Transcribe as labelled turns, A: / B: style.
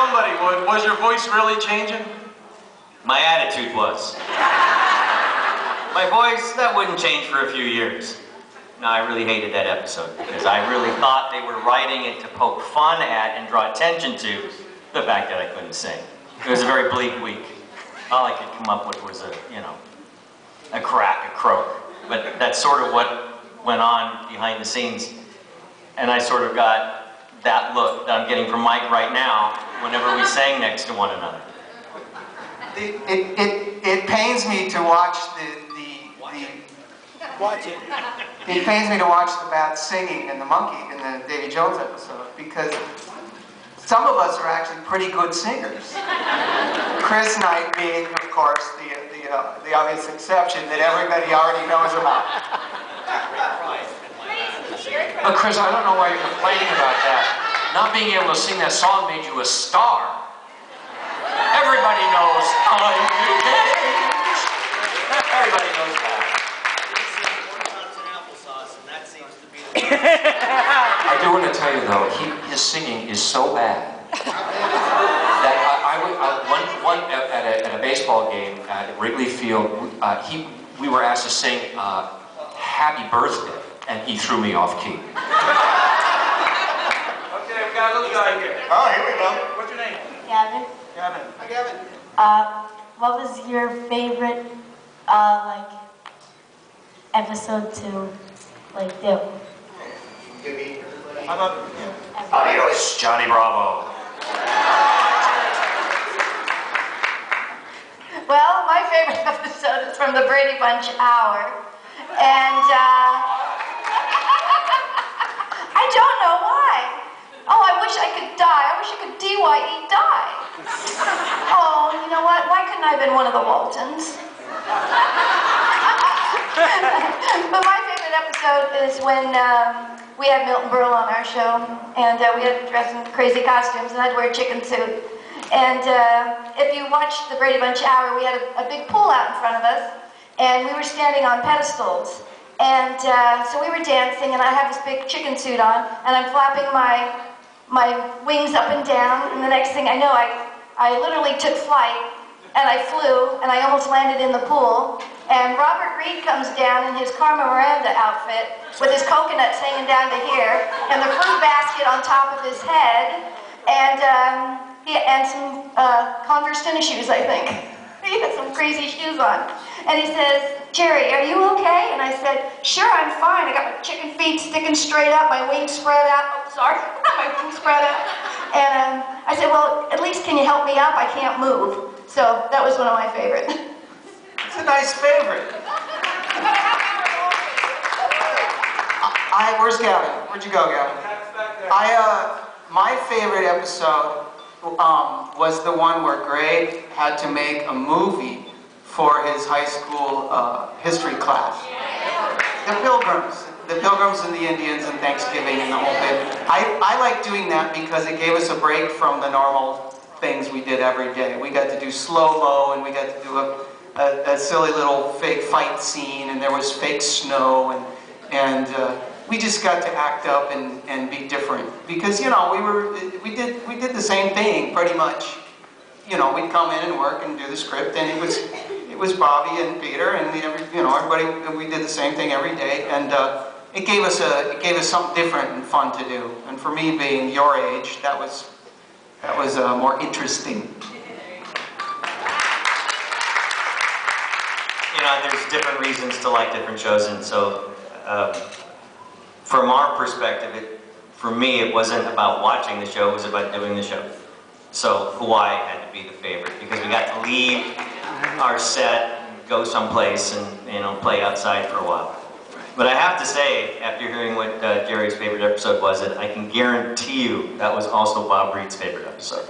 A: somebody, was your voice really changing?
B: My attitude was. My voice, that wouldn't change for a few years. No, I really hated that episode because I really thought they were writing it to poke fun at and draw attention to the fact that I couldn't sing. It was a very bleak week. All I could come up with was a crack, a croak. But that's sort of what went on behind the scenes. And I sort of got that look that I'm getting from Mike right now whenever we sang next to one another.
C: It pains me to watch It pains me to watch the bad singing in the Davy Jones episode, because some of us are actually pretty good singers. Chris Knight being, of course, the obvious exception that everybody already knows about.
D: But Chris, I don't know why you're complaining about that. Not being able to sing that song made you a star. Everybody knows I'm engaged. Everybody knows that. I do want to tell you though, his singing is so bad that at a baseball game at Wrigley Field, we were asked to sing "Happy Birthday," and he threw me off key.
A: Okay, we got a little guy here.
C: Oh, here we go.
A: What's your name?
E: Gavin.
A: Gavin. Hi, Gavin.
E: What was your favorite, episode to, do?
A: How about
D: Adios, Johnny Bravo.
E: Well, my favorite episode is from the Brady Bunch Hour, and I don't know why. Oh, I wish I could die. I wish I could D-Y-E die. Oh, you know what? Why couldn't I have been one of the Waltons? But my favorite episode is when we had Milton Berle on our show, and we had to dress in crazy costumes, and I'd wear a chicken suit. And if you watched the Brady Bunch Hour, we had a big pool out in front of us, and we were standing on pedestals. And so we were dancing, and I had this big chicken suit on, and I'm flapping my wings up and down, and the next thing I know, I literally took flight, and I flew, and I almost landed in the pool. And Robert Reed comes down in his Carmen Miranda outfit with his coconuts hanging down to here and the fruit basket on top of his head, and some Converse tennis shoes, I think. He had some crazy shoes on. And he says, "Jerry, are you okay?" And I said, "Sure, I'm fine. I got my chicken feet sticking straight up, my wings spread out." Oh, sorry, my wings spread out. And I said, "Well, at least can you help me up? I can't move." So that was one of my favorites.
C: It's a nice favorite. Where's Gavin? Where'd you go, Gavin? My favorite episode was the one where Greg had to make a movie for his high school history class. The Pilgrims and the Indians and Thanksgiving and the whole bit. I like doing that because it gave us a break from the normal things we did every day. We got to do slow-mo, and we got to do a silly little fake fight scene, and there was fake snow, and we just got to act up and be different, because we did the same thing pretty much. We'd come in and work and do the script, and it was Bobby and Peter and everybody. We did the same thing every day, and it gave us something different and fun to do. And for me, being your age, that was more interesting.
B: There's different reasons to like different shows, and so from our perspective, for me, it wasn't about watching the show, it was about doing the show. So Hawaii had to be the favorite, because we got to leave our set, go someplace, and play outside for a while. But I have to say, after hearing what Jerry's favorite episode was, that I can guarantee you that was also Bob Reed's favorite episode.